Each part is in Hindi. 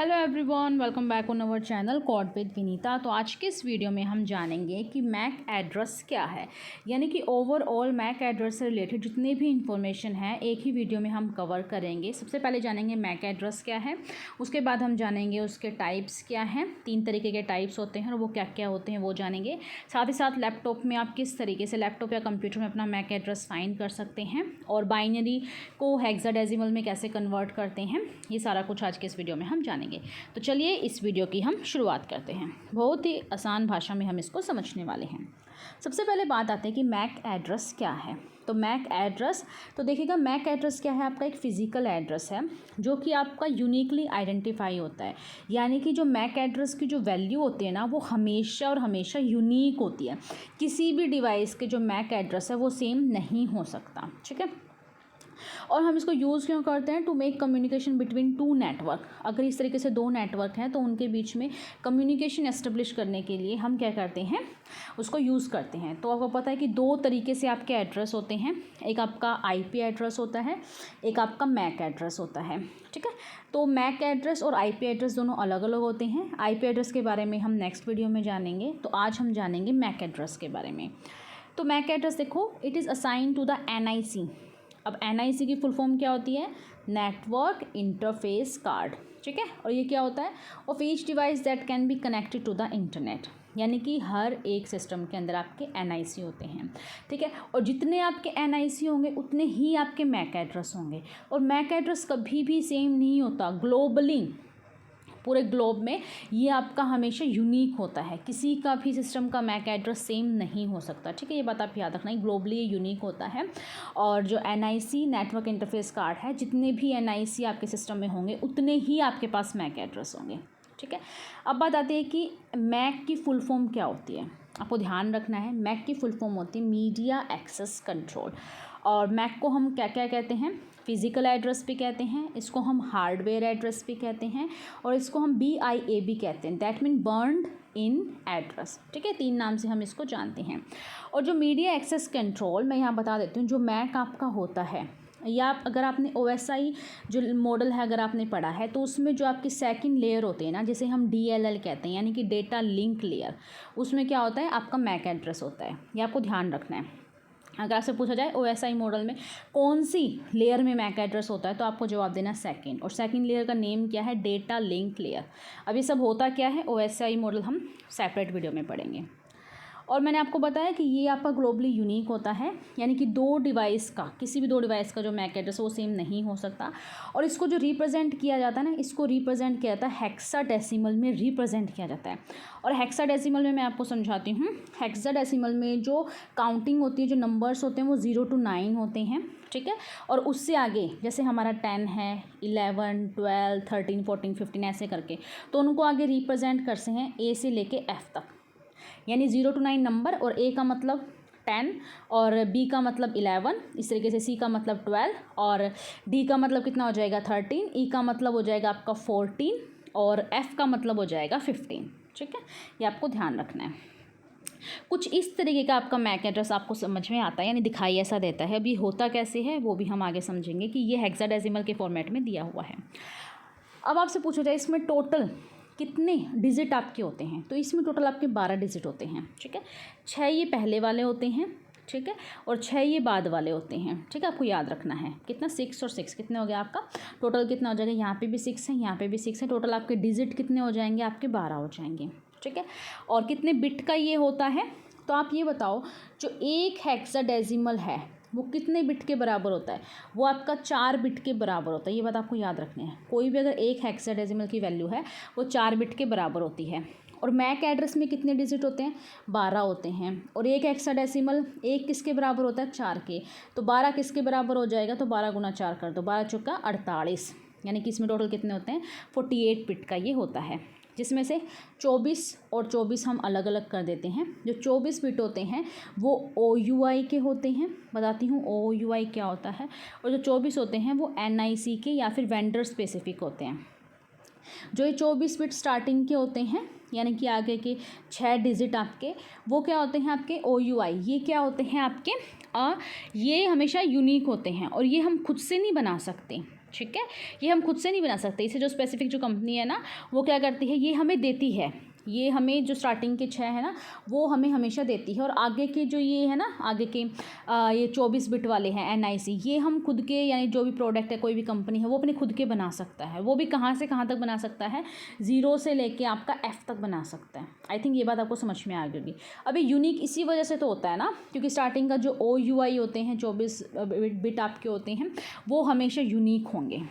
Hello everyone, welcome back on our channel code with Vinita. तो आज के इस वीडियो में हम जानेंगे कि मैक एड्रेस क्या है, यानी कि ओवरऑल मैक एड्रेस से रिलेटेड जितनी भी इंफॉर्मेशन है एक ही वीडियो में हम कवर करेंगे। सबसे पहले जानेंगे मैक एड्रेस क्या है, उसके बाद हम जानेंगे उसके टाइप्स क्या हैं, 3 तरीके के टाइप्स होते हैं और वो क्या क्या होते हैं वो जानेंगे। साथ ही साथ लैपटॉप में आप किस तरीके से लैपटॉप या कंप्यूटर में अपना मैक एड्रेस फाइंड कर सकते हैं और बाइनरी को हेक्साडेसिमल में कैसे कन्वर्ट करते हैं, ये सारा कुछ आज के इस वीडियो में हम जानेंगे। तो चलिए इस वीडियो की हम शुरुआत करते हैं। बहुत ही आसान भाषा में हम इसको समझने वाले हैं। सबसे पहले बात आते हैं कि मैक एड्रेस क्या है। तो मैक एड्रेस, तो देखिएगा मैक एड्रेस क्या है, आपका एक फ़िज़िकल एड्रेस है जो कि आपका यूनिकली आइडेंटिफाई होता है। यानी कि जो मैक एड्रेस की जो वैल्यू होती है ना, वो हमेशा और हमेशा यूनिक होती है। किसी भी डिवाइस के जो मैक एड्रेस है वो सेम नहीं हो सकता, ठीक है। और हम इसको यूज़ क्यों करते हैं? To make communication between 2 network. अगर इस तरीके से 2 नेटवर्क हैं तो उनके बीच में कम्युनिकेशन एस्टेब्लिश करने के लिए हम क्या करते हैं, उसको यूज़ करते हैं। तो आपको पता है कि 2 तरीके से आपके एड्रेस होते हैं, एक आपका आईपी एड्रेस होता है, एक आपका मैक एड्रेस होता है, ठीक है। तो मैक एड्रेस और आईपी एड्रेस दोनों अलग अलग होते हैं। आईपी एड्रेस के बारे में हम नेक्स्ट वीडियो में जानेंगे। तो आज हम जानेंगे मैक एड्रेस के बारे में। तो मैक एड्रेस देखो, it is assign to the NIC. अब एनआईसी की फुल फॉर्म क्या होती है? नेटवर्क इंटरफेस कार्ड, ठीक है। और ये क्या होता है? Of each device that can be connected to the internet. यानी कि हर एक सिस्टम के अंदर आपके एनआईसी होते हैं, ठीक है। और जितने आपके एनआईसी होंगे उतने ही आपके मैक एड्रेस होंगे। और मैक एड्रेस कभी भी सेम नहीं होता ग्लोबली, पूरे ग्लोब में ये आपका हमेशा यूनिक होता है। किसी का भी सिस्टम का मैक एड्रेस सेम नहीं हो सकता, ठीक है। ये बात आप याद रखना, ग्लोबली ये यूनिक होता है। और जो एनआईसी नेटवर्क इंटरफेस कार्ड है, जितने भी एनआईसी आपके सिस्टम में होंगे उतने ही आपके पास मैक एड्रेस होंगे, ठीक है। अब बात आती है कि मैक की फुल फॉर्म क्या होती है। आपको ध्यान रखना है, मैक की फुल फॉर्म होती है मीडिया एक्सेस कंट्रोल। और मैक को हम क्या क्या कहते हैं? फिज़िकल एड्रेस भी कहते हैं, इसको हम हार्डवेयर एड्रेस भी कहते हैं, और इसको हम BIA भी कहते हैं, that mean burned in address, ठीक है। 3 नाम से हम इसको जानते हैं। और जो मीडिया एक्सेस कंट्रोल, मैं यहाँ बता देती हूँ, जो मैक आपका होता है, या अगर आपने OSI जो मॉडल है अगर आपने पढ़ा है तो उसमें जो आपकी सेकंड लेयर होती है ना, जिसे हम DLL कहते हैं, यानी कि डेटा लिंक लेयर, उसमें क्या होता है? आपका मैक एड्रेस होता है। ये आपको ध्यान रखना है। अगर आपसे पूछा जाए OSI मॉडल में कौन सी लेयर में मैक एड्रेस होता है, तो आपको जवाब देना सेकंड। और सेकंड लेयर का नेम क्या है? Data link layer. अब ये सब होता क्या है OSI मॉडल हम सेपरेट वीडियो में पढ़ेंगे। और मैंने आपको बताया कि ये आपका ग्लोबली यूनिक होता है, यानी कि 2 डिवाइस का, किसी भी 2 डिवाइस का जो मैक एड्रेस वो सेम नहीं हो सकता। और इसको जो रिप्रेजेंट किया जाता है ना, इसको रिप्रेजेंट किया जाता है हेक्साडेसिमल में रिप्रेजेंट किया जाता है। और हेक्साडेसिमल में मैं आपको समझाती हूँ। हेक्साडेसिमल में जो काउंटिंग होती है, जो नंबर्स होते हैं वो 0 to 9 होते हैं, ठीक है। और उससे आगे जैसे हमारा 10 है, 11, 12, 13, 14, 15 ऐसे करके, तो उनको आगे रिप्रेजेंट करते हैं A से लेके F तक। यानी 0 to 9 नंबर, और A का मतलब 10 और B का मतलब 11, इस तरीके से C का मतलब 12 और D का मतलब कितना हो जाएगा 13, E का मतलब हो जाएगा आपका 14 और F का मतलब हो जाएगा 15, ठीक है। ये आपको ध्यान रखना है। कुछ इस तरीके का आपका मैक एड्रेस आपको समझ में आता है, यानी दिखाई ऐसा देता है। अभी होता कैसे है वो भी हम आगे समझेंगे कि ये हेक्साडेसिमल के फॉर्मेट में दिया हुआ है। अब आपसे पूछा जाए इसमें टोटल कितने डिजिट आपके होते हैं, तो इसमें टोटल आपके 12 डिजिट होते हैं, ठीक है। 6 ये पहले वाले होते हैं, ठीक है, और 6 ये बाद वाले होते हैं, ठीक है। आपको याद रखना है कितना, 6 और 6 कितने हो गया आपका टोटल, कितना हो जाएगा? यहाँ पे भी 6 है, यहाँ पे भी 6 है, टोटल आपके डिजिट कितने हो जाएंगे? आपके 12 हो जाएंगे, ठीक है। और कितने बिट का ये होता है, तो आप ये बताओ, जो एक हेक्साडेसिमल है वो कितने बिट के बराबर होता है? वो आपका 4 बिट के बराबर होता है। ये बात आपको याद रखनी है। कोई भी अगर एक हेक्साडेसिमल की वैल्यू है वो 4 बिट के बराबर होती है। और मैक एड्रेस में कितने डिजिट होते हैं? 12 होते हैं। और एक हेक्साडेसिमल एक किसके बराबर होता है? 4 के। तो 12 किसके बराबर हो जाएगा? तो 12 गुना 4 कर दो, 12 चौका 48, यानी कि इसमें टोटल कितने होते हैं? 48 बिट का ये होता है, जिसमें से 24 और 24 हम अलग अलग कर देते हैं। जो 24 बिट होते हैं वो OUI के होते हैं, बताती हूँ OUI क्या होता है। और जो 24 होते हैं वो NIC के या फिर वेंडर स्पेसिफिक होते हैं। जो ये 24 बिट स्टार्टिंग के होते हैं, यानी कि आगे के 6 डिजिट आपके, वो क्या होते हैं? आपके OUI। ये क्या होते हैं आपके? ये हमेशा यूनिक होते हैं और ये हम खुद से नहीं बना सकते, ठीक है, ये हम खुद से नहीं बना सकते, इसे जो स्पेसिफिक जो कंपनी है ना वो क्या करती है, ये हमें देती है, ये हमें जो स्टार्टिंग के 6 है ना वो हमें हमेशा देती है, और आगे के जो ये है ना आगे के ये 24 बिट वाले हैं NIC, ये हम खुद के यानी जो भी प्रोडक्ट है कोई भी कंपनी है वो अपने खुद के बना सकता है। वो भी कहाँ से कहाँ तक बना सकता है, 0 से लेके आपका F तक बना सकता है। आई थिंक ये बात आपको समझ में आ गई होगी। अभी यूनिक इसी वजह से तो होता है ना, क्योंकि स्टार्टिंग का जो OUI होते हैं 24 बिट आपके होते हैं वो हमेशा यूनिक होंगे।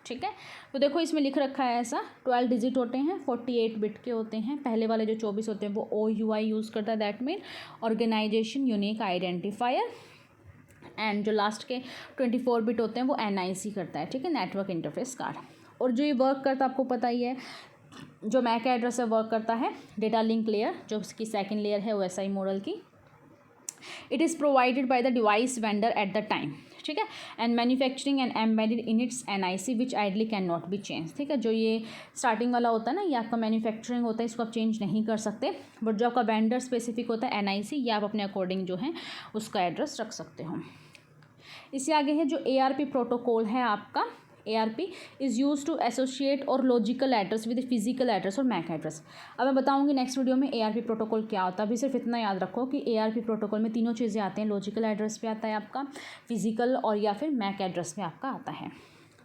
ठीक है, तो देखो इसमें लिख रखा है ऐसा 12 डिजिट होते हैं, 48 बिट के होते हैं, पहले वाले जो 24 होते हैं वो OUI यूज़ करता है, that mean organization unique identifier, and जो लास्ट के 24 बिट होते हैं वो NIC करता है। ठीक है, नेटवर्क इंटरफेस कार्ड। और जो ये वर्क करता है आपको पता ही है, जो मैक एड्रेस है वर्क करता है डेटा लिंक लेयर, जो उसकी सेकेंड लेयर है OSI मॉडल की। It is provided by the device vendor at the time. ठीक है, and manufacturing and embedded in its NIC which ideally can not be change. ठीक है, जो ये स्टार्टिंग वाला होता है ना ये आपका मैन्युफैक्चरिंग होता है, इसको आप चेंज नहीं कर सकते, बट जो आपका वेंडर स्पेसिफिक होता है NIC, ये आप अपने अकॉर्डिंग जो है उसका एड्रेस रख सकते हो। इससे आगे है जो ARP प्रोटोकॉल है आपका, ARP is use to associate और logical address with physical address और मैक एड्रेस। अब मैं बताऊंगी नेक्स्ट वीडियो में ARP प्रोटोकॉल क्या होता है। अभी सिर्फ इतना याद रखो कि ARP प्रोटोकॉल में तीनों चीज़ें आती हैं, लॉजिकल एड्रेस पे आता है आपका, फिजिकल और या फिर मैक एड्रेस में आपका आता है।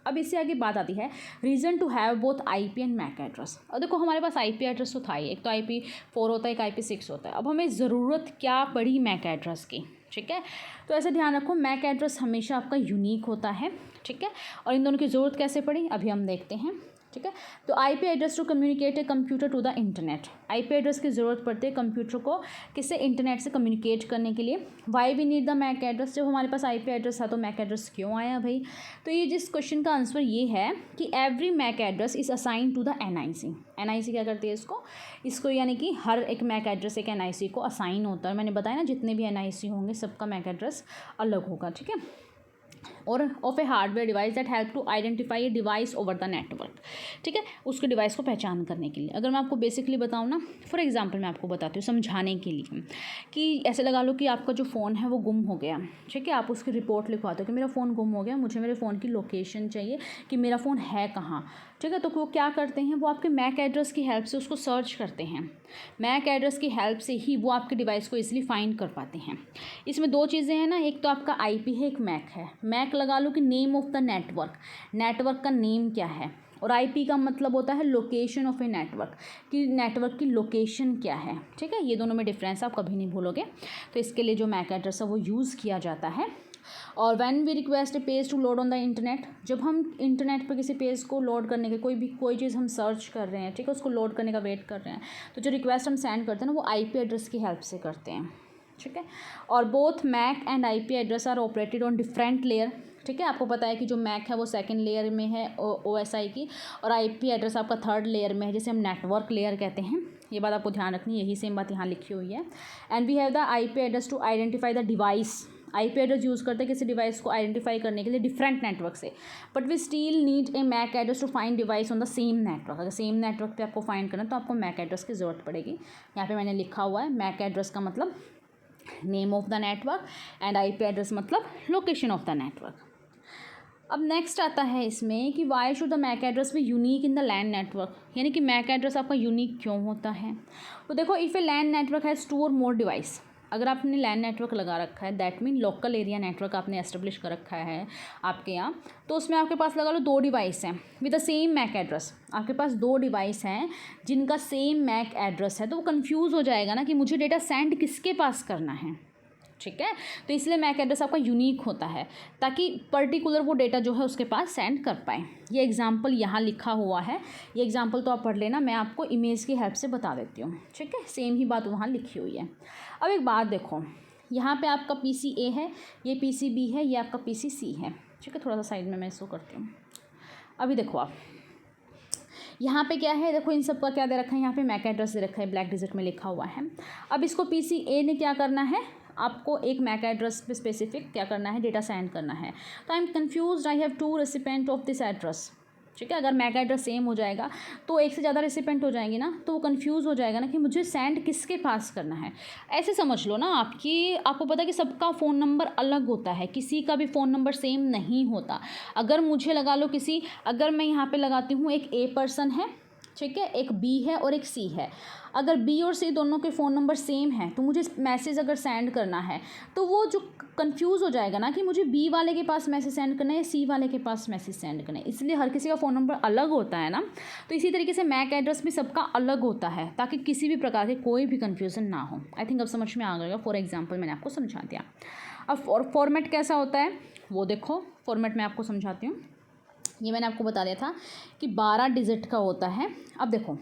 अब इससे आगे बात आती है reason to have both IP and MAC address. और देखो हमारे पास IP एड्रेस तो था ही, एक तो IP4 होता है, एक IP6 होता है। अब हमें ज़रूरत क्या पड़ी मैक एड्रेस की। ठीक है, तो ऐसे ध्यान रखो मैक एड्रेस हमेशा आपका यूनिक होता है। ठीक है, और इन दोनों की ज़रूरत कैसे पड़ी अभी हम देखते हैं। ठीक है, तो IP address to communicate a computer to the internet. IP address की ज़रूरत पड़ती है कंप्यूटर को किससे, इंटरनेट से कम्युनिकेट करने के लिए। Why we need the MAC address, जब हमारे पास IP एड्रेस था तो मैक एड्रेस क्यों आया भाई। तो ये जिस क्वेश्चन का आंसर ये है कि every MAC address is assign to the NIC। NIC क्या करती है इसको यानी कि हर एक मैक एड्रेस एक NIC को असाइन होता है। मैंने बताया ना जितने भी NIC होंगे सबका मैक एड्रेस अलग होगा। ठीक है, और of a hardware device that help to identify a device over the network. ठीक है, उसके डिवाइस को पहचान करने के लिए। अगर मैं आपको बेसिकली बताऊँ ना, फॉर एग्जांपल मैं आपको बताती हूँ समझाने के लिए, कि ऐसे लगा लो कि आपका जो फ़ोन है वो गुम हो गया। ठीक है, आप उसकी रिपोर्ट लिखवाते हो कि मेरा फ़ोन गुम हो गया, मुझे मेरे फ़ोन की लोकेशन चाहिए कि मेरा फ़ोन है कहाँ। ठीक है, तो वो क्या करते हैं, वो आपके मैक एड्रेस की हेल्प से उसको सर्च करते हैं। मैक एड्रेस की हेल्प से ही वो आपके डिवाइस को इजीली फाइंड कर पाते हैं। इसमें दो चीज़ें हैं ना, एक तो आपका IP है, एक मैक है। मैक लगा लो कि name of the network, network का नेम क्या है, और IP का मतलब होता है लोकेशन ऑफ ए नेटवर्क, कि नेटवर्क की लोकेशन क्या है। ठीक है, ये दोनों में डिफरेंस आप कभी नहीं भूलोगे। तो इसके लिए जो मैक एड्रेस है वो यूज़ किया जाता है। और when we request a page to load on the internet, जब हम इंटरनेट पर किसी पेज को लोड करने के कोई चीज़ हम सर्च कर रहे हैं, ठीक है, उसको लोड करने का वेट कर रहे हैं, तो जो रिक्वेस्ट हम सेंड करते हैं ना वो IP एड्रेस की हेल्प से करते हैं। ठीक है, और both MAC and IP address are operated on different layer. ठीक है, आपको पता है कि जो मैक है वो सेकंड लेयर में है OSI की, और IP एड्रेस आपका थर्ड लेयर में है, जिसे हम नेटवर्क लेयर कहते हैं। ये बात आपको ध्यान रखनी है, यही सेम बात यहाँ लिखी हुई है। And we have the IP address to identify the device. IP address use करते हैं किसी डिवाइस को आइडेंटिफाई करने के लिए डिफरेंट नेटवर्क से, but we still need a MAC address to find device on the same network. अगर सेम नेटवर्क पे आपको फाइंड करना है तो आपको मैक एड्रेस की ज़रूरत पड़ेगी। यहाँ पे मैंने लिखा हुआ है मैक एड्रेस का मतलब name of the network, and IP address मतलब लोकेशन ऑफ द नेटवर्क। अब नेक्स्ट आता है इसमें कि why should the MAC address be unique in the LAN network, यानी कि मैक एड्रेस आपका यूनिक क्यों होता है। तो देखो, if a LAN network has 2 और मोर डिवाइस, अगर आपने लैन नेटवर्क लगा रखा है, that mean local area network आपने एस्टेब्लिश कर रखा है आपके यहाँ, तो उसमें आपके पास लगा लो 2 डिवाइस हैं with the same MAC address. आपके पास 2 डिवाइस हैं जिनका सेम मैक एड्रेस है, तो वो कन्फ्यूज़ हो जाएगा ना कि मुझे डेटा सेंड किसके पास करना है। ठीक है, तो इसलिए मैक एड्रेस आपका यूनिक होता है ताकि पर्टिकुलर वो डेटा जो है उसके पास सेंड कर पाए। ये एग्जांपल यहाँ लिखा हुआ है, ये एग्जांपल तो आप पढ़ लेना, मैं आपको इमेज की हेल्प से बता देती हूँ। ठीक है, सेम ही बात वहाँ लिखी हुई है। अब एक बात देखो, यहाँ पे आपका PCA है, ये PCB है, ये आपका PCC है। ठीक है, थोड़ा सा साइड में मैं इसको करती हूँ। अभी देखो आप यहाँ पे क्या है, देखो इन सब का क्या दे रखा है, यहाँ पे मैक एड्रेस दे रखा है, ब्लैक डिजिट में लिखा हुआ है। अब इसको PCA ने क्या करना है, आपको एक मैक एड्रेस पे स्पेसिफिक क्या करना है, डेटा सेंड करना है। तो I am confuse, I have 2 recipient of this address. ठीक है। अगर मैक एड्रेस सेम हो जाएगा तो एक से ज़्यादा रेसिपेंट हो जाएंगे ना, तो वो कंफ्यूज हो जाएगा ना कि मुझे सेंड किसके पास करना है। ऐसे समझ लो ना आपको पता है कि सबका फ़ोन नंबर अलग होता है, किसी का भी फ़ोन नंबर सेम नहीं होता। अगर मुझे लगा लो अगर मैं यहाँ पे लगाती हूँ एक ए पर्सन है, ठीक है, एक बी है और एक सी है। अगर बी और सी दोनों के फ़ोन नंबर सेम है तो मुझे मैसेज अगर सेंड करना है तो वो जो कंफ्यूज हो जाएगा ना कि मुझे बी वाले के पास मैसेज सेंड करना है या सी वाले के पास मैसेज सेंड करना है। इसलिए हर किसी का फ़ोन नंबर अलग होता है ना, तो इसी तरीके से मैक एड्रेस भी सबका अलग होता है ताकि किसी भी प्रकार के कोई भी कन्फ्यूज़न ना हो। आई थिंक अब समझ में आ गया। फॉर एग्जाम्पल मैंने आपको समझा दिया। अब फॉर्मेट कैसा होता है वो देखो, फॉर्मेट मैं आपको समझाती हूँ। ये मैंने आपको बता दिया था कि 12 डिजिट का होता है। अब देखो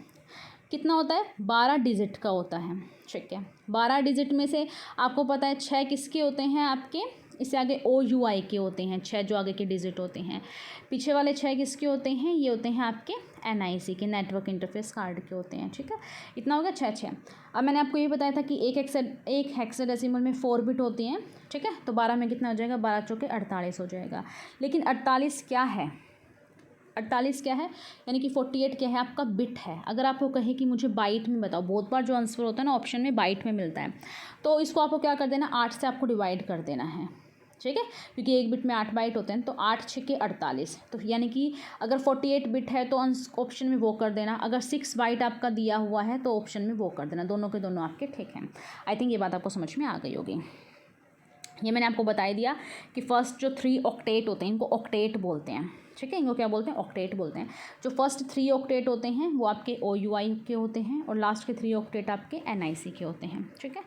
कितना होता है, 12 डिजिट का होता है, ठीक है। 12 डिजिट में से आपको पता है 6 किसके होते हैं आपके, इससे आगे OUI के होते हैं, 6 जो आगे के डिजिट होते हैं। पीछे वाले 6 किसके होते हैं, ये होते हैं आपके NIC के, नेटवर्क इंटरफेस कार्ड के होते हैं, ठीक है। इतना हो गया 6। अब मैंने आपको ये बताया था कि एक हेक्साडेसिमल में 4 बिट होती हैं, ठीक है। तो 12 में कितना हो जाएगा, 12 चौके 48 हो जाएगा। लेकिन 48 क्या है, 48 क्या है, यानी कि 48 क्या है, आपका बिट है। अगर आपको कहे कि मुझे बाइट में बताओ, बहुत बार जो आंसर होता है ना ऑप्शन में बाइट में मिलता है, तो इसको आपको क्या कर देना, 8 से आपको डिवाइड कर देना है, ठीक है, क्योंकि एक बिट में 8 बाइट होते हैं। तो 8 6 48, तो यानी कि अगर 48 बिट है तो ऑप्शन में वो कर देना, अगर 6 बाइट आपका दिया हुआ है तो ऑप्शन में वो कर देना, दोनों के दोनों आपके ठीक हैं। आई थिंक ये बात आपको समझ में आ गई होगी। ये मैंने आपको बता दिया कि फर्स्ट जो 3 ऑक्टेट होते हैं इनको ऑक्टेट बोलते हैं, ठीक है, इनको क्या बोलते हैं, ऑक्टेट बोलते हैं। जो फर्स्ट 3 ऑक्टेट होते हैं वो आपके OUI के होते हैं और लास्ट के 3 ऑक्टेट आपके NIC के होते हैं, ठीक है।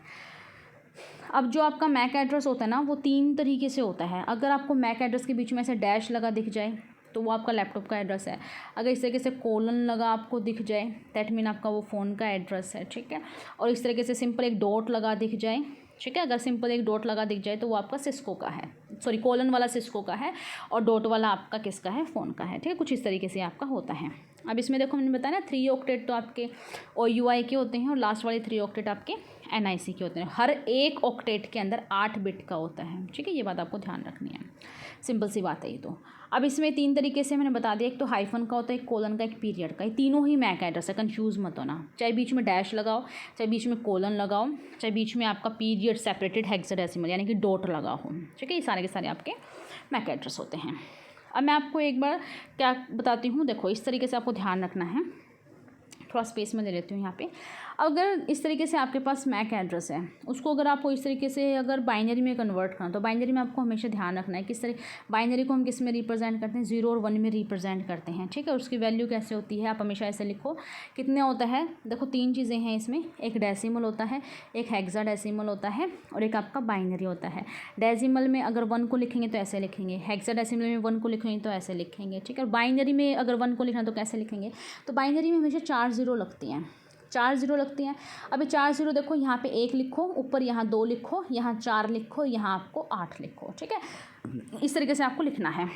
अब जो आपका मैक एड्रेस होता है ना वो 3 तरीके से होता है। अगर आपको मैक एड्रेस के बीच में ऐसे डैश लगा दिख जाए तो वो आपका लैपटॉप का एड्रेस है। अगर इस तरीके से कोलन लगा आपको दिख जाए दैट मीन आपका वो फ़ोन का एड्रेस है, ठीक है। और इस तरीके से सिंपल एक डॉट लगा दिख जाए, ठीक है, अगर सिंपल एक डॉट लगा दिख जाए तो वो आपका सिस्को का है, सॉरी कोलन वाला सिस्को का है और डॉट वाला आपका किसका है, फ़ोन का है, ठीक है। कुछ इस तरीके से आपका होता है। अब इसमें देखो मैंने बताया ना 3 ऑक्टेट तो आपके OUI के होते हैं और लास्ट वाले 3 ऑक्टेट आपके NIC के होते हैं। हर एक ऑक्टेट के अंदर 8 बिट का होता है, ठीक है, ये बात आपको ध्यान रखनी है, सिंपल सी बात है ये तो। अब इसमें 3 तरीके से मैंने बता दिया, एक तो हाइफन का होता है, एक कोलन का, एक पीरियड का। ये तीनों ही मैक एड्रेस है, कंफ्यूज मत होना। चाहे बीच में डैश लगाओ, चाहे बीच में कोलन लगाओ, चाहे बीच में आपका पीरियड सेपरेटेड हेक्साडेसिमल यानी कि डॉट लगा हो, ठीक है, ये सारे के सारे आपके मैक एड्रेस होते हैं। अब मैं आपको एक बार क्या बताती हूँ, देखो इस तरीके से आपको ध्यान रखना है, थोड़ा स्पेस में दे लेती हूँ यहाँ पे। अगर इस तरीके से आपके पास मैक एड्रेस है, उसको अगर आपको इस तरीके से अगर बाइनरी में कन्वर्ट करना, तो बाइनरी में आपको हमेशा ध्यान रखना है किस तरह बाइनरी को हम किस में रिप्रेजेंट करते हैं, 0 और 1 में रिप्रेजेंट करते हैं, ठीक है। उसकी वैल्यू कैसे होती है, आप हमेशा ऐसे लिखो, कितने होता है, देखो 3 चीज़ें हैं इसमें, एक डेसिमल होता है, एक हेक्साडेसिमल होता है और एक आपका बाइनरी होता है। डेसिमल में अगर 1 को लिखेंगे तो ऐसे लिखेंगे, हेक्साडेसिमल में 1 को लिखेंगे तो ऐसे लिखेंगे, ठीक है। बाइनरी में अगर 1 को लिखना तो कैसे लिखेंगे, तो बाइनरी में हमेशा 4 0 लगती हैं, 4 0 लगती हैं। अभी 4 0 देखो, यहाँ पे 1 लिखो, ऊपर यहाँ 2 लिखो, यहाँ 4 लिखो, यहाँ आपको 8 लिखो, ठीक है। इस तरीके से आपको लिखना है।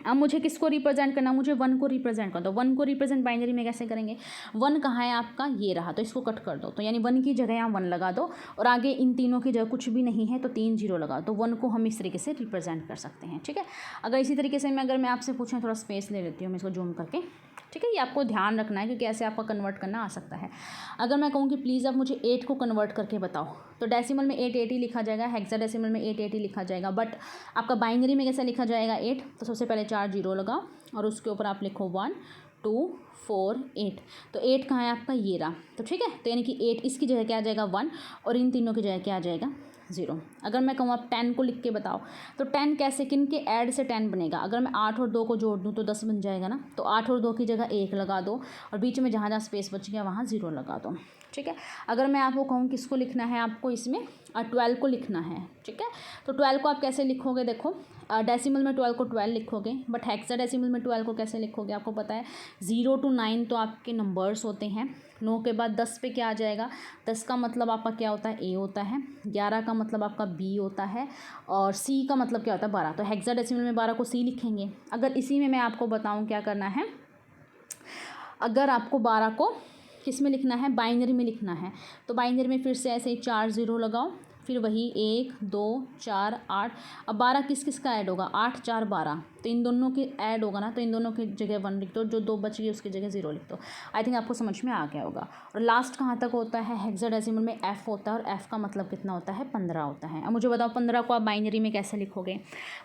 अब मुझे किसको रिप्रेजेंट करना, मुझे 1 को रिप्रेजेंट कर दो। 1 को रिप्रेजेंट बाइनरी में कैसे करेंगे, 1 कहाँ है आपका, ये रहा, तो इसको कट कर दो, तो यानी 1 की जगह यहाँ 1 लगा दो और आगे इन तीनों की जगह कुछ भी नहीं है तो 3 0 लगा दो। 1 को हम इस तरीके से रिप्रेजेंट कर सकते हैं, ठीक है। अगर इसी तरीके से अगर मैं आपसे पूछूँ, थोड़ा स्पेस ले लेती हूँ मैं इसको जूम करके, ठीक है, ये आपको ध्यान रखना है क्योंकि ऐसे आपका कन्वर्ट करना आ सकता है। अगर मैं कहूँ कि प्लीज़ आप मुझे 8 को कन्वर्ट करके बताओ, तो डेसिमल में 8 लिखा जाएगा, हेक्साडेसिमल में 8 लिखा जाएगा, बट आपका बाइनरी में कैसे लिखा जाएगा 8, तो सबसे पहले 4 0 लगाओ और उसके ऊपर आप लिखो 1 2 4 8, तो 8 कहाँ है आपका, ये रहा, तो ठीक है। तो यानी कि 8 इसकी जगह क्या आ जाएगा 1 और इन तीनों की जगह क्या आ जाएगा 0। अगर मैं कहूँ आप 10 को लिख के बताओ, तो 10 कैसे, किन के ऐड से 10 बनेगा, अगर मैं 8 और 2 को जोड़ दूँ तो 10 बन जाएगा ना, तो 8 और 2 की जगह 1 लगा दो और बीच में जहाँ जहाँ स्पेस बच गया वहाँ 0 लगा दो, ठीक है। अगर मैं आपको कहूँ किसको लिखना है, आपको इसमें 12 को लिखना है, ठीक है, तो 12 को आप कैसे लिखोगे, देखो डेसिमल में 12 को 12 लिखोगे, बट हेक्साडेसिमल में 12 को कैसे लिखोगे, आपको पता है 0 to 9 तो आपके नंबर्स होते हैं, 9 के बाद 10 पे क्या आ जाएगा, 10 का मतलब आपका क्या होता है, A होता है, 11 का मतलब आपका B होता है और C का मतलब क्या होता है 12, तो हेक्साडेसिमल में 12 को C लिखेंगे। अगर इसी में मैं आपको बताऊँ क्या करना है, अगर आपको 12 को किस में लिखना है, बाइनरी में लिखना है, तो बाइनरी में फिर से ऐसे ही 4 0 लगाओ, फिर वही 1 2 4 8। अब 12 किस किस का ऐड होगा, 8 4 12, तो इन दोनों के ऐड होगा ना, तो इन दोनों की जगह 1 लिख दो, जो 2 बच गई उसकी जगह 0 लिख दो। आई थिंक आपको समझ में आ गया होगा। और लास्ट कहाँ तक होता है, हेक्साडेसिमल में f होता है, और f का मतलब कितना होता है, 15 होता है। अब मुझे बताओ 15 को आप बाइनरी में कैसे लिखोगे,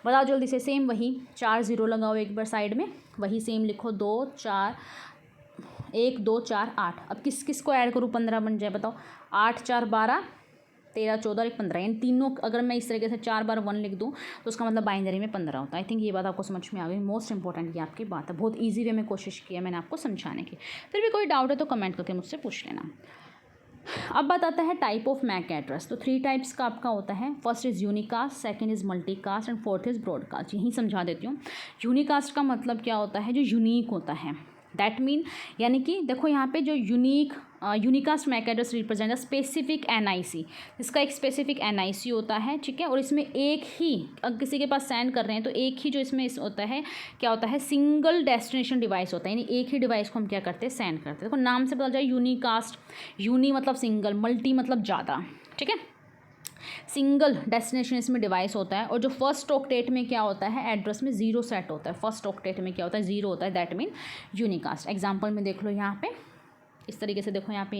बताओ जल्दी से। सेम वही 4 0 लगाओ एक बार साइड में, वही सेम लिखो 2 4 1 2 4 8। अब किस किस को ऐड करूँ 15 बन जाए, बताओ। 8 4 12 13 14 1 15, इन तीनों अगर मैं इस तरीके से 4 बार 1 लिख दूँ तो उसका मतलब बाइनरी में 15 होता है। आई थिंक ये बात आपको समझ में आ गई। मोस्ट इंपॉर्टेंट ये आपकी बात है, बहुत ईजी वे में कोशिश की है मैंने आपको समझाने की। फिर भी कोई डाउट है तो कमेंट करके मुझसे पूछ लेना। अब बात आता है टाइप ऑफ मैक एड्रेस। तो 3 टाइप्स का आपका होता है। First is unicast, second is multicast and fourth is broadcast. यही समझा देती हूँ। यूनिकास्ट का मतलब क्या होता है, जो यूनिक होता है। दैट मीन यानी कि देखो यहाँ पे जो unicast MAC address represent a specific NIC, जिसका एक स्पेसिफिक एनआईसी होता है, ठीक है। और इसमें एक ही, अगर किसी के पास सेंड कर रहे हैं तो एक ही जो इसमें होता है, क्या होता है, सिंगल डेस्टिनेशन डिवाइस होता है, यानी एक ही डिवाइस को हम क्या करते हैं, सेंड करते हैं। देखो नाम से पता जाए, यूनिकास्ट, यूनी मतलब सिंगल, मल्टी मतलब ज़्यादा, ठीक है। सिंगल डेस्टिनेशन इसमें डिवाइस होता है। और जो फर्स्ट ऑक्टेट में क्या होता है, एड्रेस में 0 सेट होता है। फर्स्ट ऑक्टेट में क्या होता है, 0 होता है। That mean unicast. एग्जांपल में देख लो यहाँ पे, इस तरीके से देखो, यहाँ पे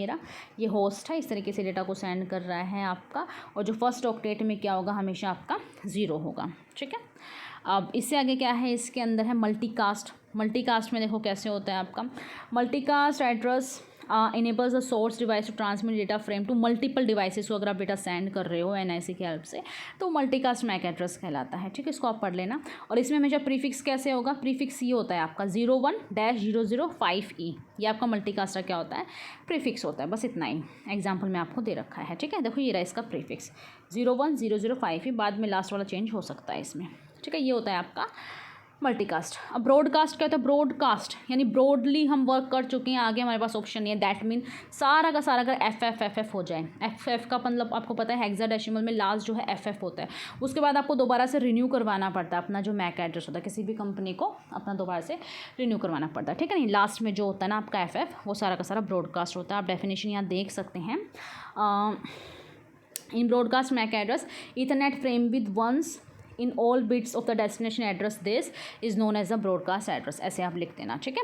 ये होस्ट है, इस तरीके से डेटा को सेंड कर रहा है आपका। और जो फर्स्ट ऑक्टेट में क्या होगा, हमेशा आपका 0 होगा, ठीक है। अब इससे आगे क्या है, इसके अंदर है मल्टीकास्ट। मल्टीकास्ट में देखो कैसे होता है आपका। Multicast address enables the source device to transmit data frame to multiple devices. को अगर आप डेटा सेंड कर रहे हो एनआईसी की हेल्प से, तो मल्टीकास्ट मैक एड्रेस कहलाता है, ठीक है। इसको आप पढ़ लेना। और इसमें हमेशा प्रीफिक्स कैसे होगा, प्रीफिक्स ये होता है आपका 01-005E। ये आपका मल्टीकास्ट का क्या होता है, प्रीफिक्स होता है। बस इतना ही एग्जाम्पल में आपको दे रखा है, ठीक है। देखो ये रहा इसका प्रीफिक्स 01-005E, बाद में लास्ट वाला चेंज हो सकता है इसमें, ठीक है। ये होता है आपका मल्टीकास्ट। अब ब्रॉडकास्ट क्या होता है, ब्रॉडकास्ट यानी ब्रॉडली हम वर्क कर चुके हैं, आगे हमारे पास ऑप्शन नहीं है। दैट मीन सारा का सारा अगर FF हो जाए, FF का मतलब आपको पता है हेक्साडेसिमल में लास्ट जो है FF होता है। उसके बाद आपको दोबारा से रिन्यू करवाना पड़ता है अपना जो मैक एड्रेस होता है, किसी भी कंपनी को अपना दोबारा से रिन्यू करवाना पड़ता है, ठीक है। नहीं, लास्ट में जो होता है ना आपका FF, वो सारा का सारा ब्रॉडकास्ट होता है। आप डेफिनेशन यहाँ देख सकते हैं। In broadcast MAC address ethernet frame with ones in all bits of the destination address, this is known as a broadcast address. ऐसे आप लिख देना, ठीक है।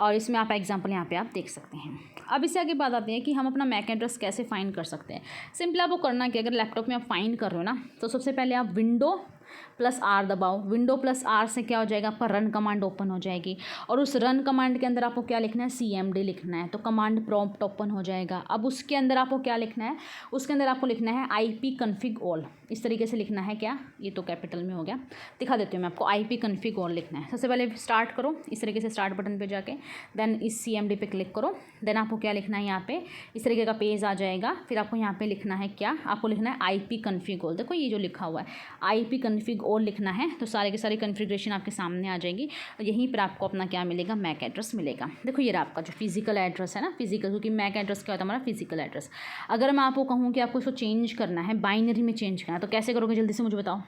और इसमें आप एग्जांपल यहाँ पे आप देख सकते हैं। अब इससे आगे बात आती है कि हम अपना मैक एड्रेस कैसे फाइंड कर सकते हैं। सिंपल आपको करना कि अगर लैपटॉप में आप फाइंड कर रहे हो ना, तो सबसे पहले आप Window+R दबाओ। Window+R से क्या हो जाएगा, आपका रन कमांड ओपन हो जाएगी। और उस रन कमांड के अंदर आपको क्या लिखना है, CMD लिखना है, तो कमांड प्रॉम्प्ट ओपन हो जाएगा। अब उसके अंदर आपको क्या लिखना है, उसके अंदर आपको लिखना है ipconfig all। इस तरीके से लिखना है, क्या, ये तो कैपिटल में हो गया, दिखा देती हूँ मैं आपको। ipconfig all लिखना है। सबसे पहले स्टार्ट करो, इस तरीके से स्टार्ट बटन पे जाके, देन इस CMD पे क्लिक करो। देन आपको क्या लिखना है, यहाँ पे इस तरीके का पेज आ जाएगा। फिर आपको यहाँ पे लिखना है, क्या आपको लिखना है, ipconfig all। देखो ये जो लिखा हुआ है ipconfig all लिखना है, तो सारे के सारे कॉन्फ़िगरेशन आपके सामने आ जाएंगी। और यहीं पर आपको अपना क्या मिलेगा, मैक एड्रेस मिलेगा। देखो ये रहा आपका जो फिजिकल एड्रेस है ना, फिजिकल, क्योंकि मैक एड्रेस क्या होता है, हमारा फिजिकल एड्रेस। अगर मैं आपको कहूँ कि आपको इसको चेंज करना है, बाइनरी में चेंज करना है, तो कैसे करोगे, जल्दी से मुझे बताओ।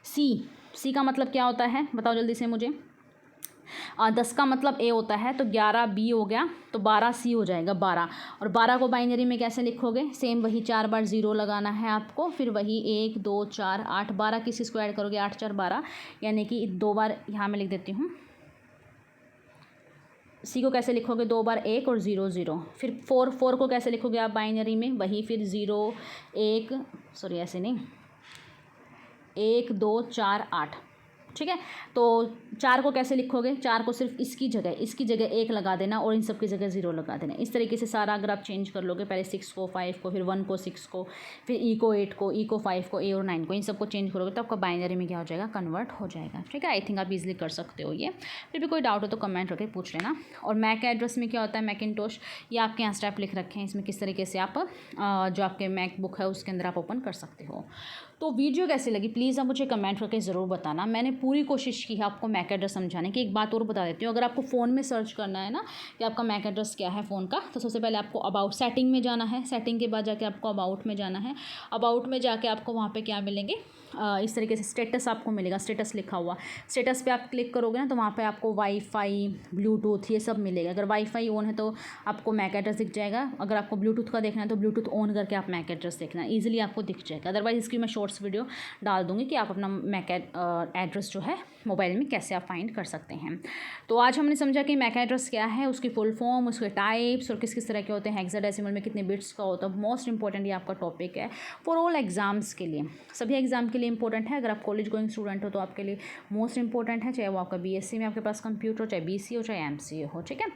सी का मतलब क्या होता है, बताओ जल्दी से मुझे। 10 का मतलब A होता है, तो 11 B हो गया, तो 12 C हो जाएगा, 12। और 12 को बाइनरी में कैसे लिखोगे, सेम वही 4 बार 0 लगाना है आपको। फिर वही 1 2 4 8, 12 किस को ऐड करोगे, 8 4 12, यानी कि 2 बार यहाँ मैं लिख देती हूँ। C को कैसे लिखोगे, 2 बार 1 और 0 0। फिर 4 को कैसे लिखोगे आप बाइनरी में, वही फिर 0 1, सॉरी ऐसे नहीं, 1 2 4 8, ठीक है। तो 4 को कैसे लिखोगे, 4 को सिर्फ इसकी जगह 1 लगा देना, और इन सब की जगह 0 लगा देना। इस तरीके से सारा अगर आप चेंज कर लोगे, पहले 6 को 5 को, फिर 1 को 6 को, फिर E को 8 को, E को 5 को, A और 9 को, इन सबको चेंज करोगे तो आपका बाइनरी में क्या हो जाएगा, कन्वर्ट हो जाएगा, ठीक है। आई थिंक आप इजीली कर सकते हो ये। फिर भी कोई डाउट हो तो कमेंट करके पूछ लेना। और मैक एड्रेस में क्या होता है, मैकिंटोश, ये आपके यहाँ स्टेप लिख रखे हैं, इसमें किस तरीके से आप जो आपके मैकबुक है उसके अंदर आप ओपन कर सकते हो। तो वीडियो कैसी लगी प्लीज़ आप मुझे कमेंट करके ज़रूर बताना। मैंने पूरी कोशिश की है आपको मैक एड्रेस समझाने की। एक बात और बता देती हूँ, अगर आपको फ़ोन में सर्च करना है ना कि आपका मैक एड्रेस क्या है फ़ोन का, तो सबसे पहले आपको अबाउट सेटिंग में जाना है। सेटिंग के बाद जाके आपको अबाउट में जाना है। अबाउट में जाके आपको वहाँ पे क्या मिलेंगे, इस तरीके से स्टेटस आपको मिलेगा, स्टेटस लिखा हुआ। स्टेटस पे आप क्लिक करोगे ना तो वहाँ पे आपको वाईफाई, ब्लूटूथ ये सब मिलेगा। अगर वाईफाई ऑन है तो आपको मैक एड्रेस दिख जाएगा। अगर आपको ब्लूटूथ का देखना है तो ब्लूटूथ ऑन करके आप मैक एड्रेस देखना, ईजिली आपको दिख जाएगा। अदरवाइज इसकी मैं शॉर्ट्स वीडियो डाल दूँगी कि आप अपना मैक एड्रेस जो है मोबाइल में कैसे आप फाइंड कर सकते हैं। तो आज हमने समझा कि मैक एड्रेस क्या है, उसकी फुल फॉर्म, उसके टाइप्स और किस किस तरह के होते हैं, हेक्साडेसिमल में कितने बिट्स का होता है। मोस्ट इंपॉर्टेंट ये आपका टॉपिक है फॉर ऑल एग्जाम्स के लिए, सभी एग्जाम के लिए इंपॉर्टेंट है। अगर आप कॉलेज गोइंग स्टूडेंट हो तो आपके लिए मोस्ट इंपॉर्टेंट है, चाहे वो आपका बीएससी में आपके पास कंप्यूटर हो, चाहे बीसी हो, चाहे एमसीए हो। ठीक है,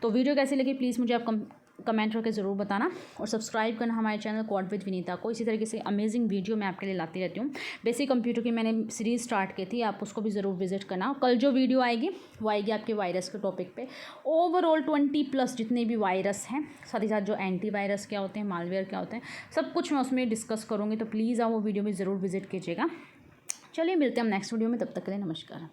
तो वीडियो कैसी लगी प्लीज़ मुझे आप कमेंट करके ज़रूर बताना और सब्सक्राइब करना हमारे चैनल क्वाड विद विनीता को। इसी तरीके से अमेजिंग वीडियो मैं आपके लिए लाती रहती हूँ। बेसिक कंप्यूटर की मैंने सीरीज़ स्टार्ट की थी, आप उसको भी ज़रूर विजिट करना। कल जो वीडियो आएगी वो आएगी आपके वायरस के टॉपिक पे। ओवरऑल 20+ जितने भी वायरस हैं, साथ ही साथ जो एंटीवायरस क्या होते हैं, मालवेयर क्या होते हैं, सब कुछ मैं उसमें डिस्कस करूँगी। तो प्लीज़ आप वो वीडियो में ज़रूर विजिट कीजिएगा। चलिए मिलते हैं हम नेक्स्ट वीडियो में, तब तक के लिए नमस्कार।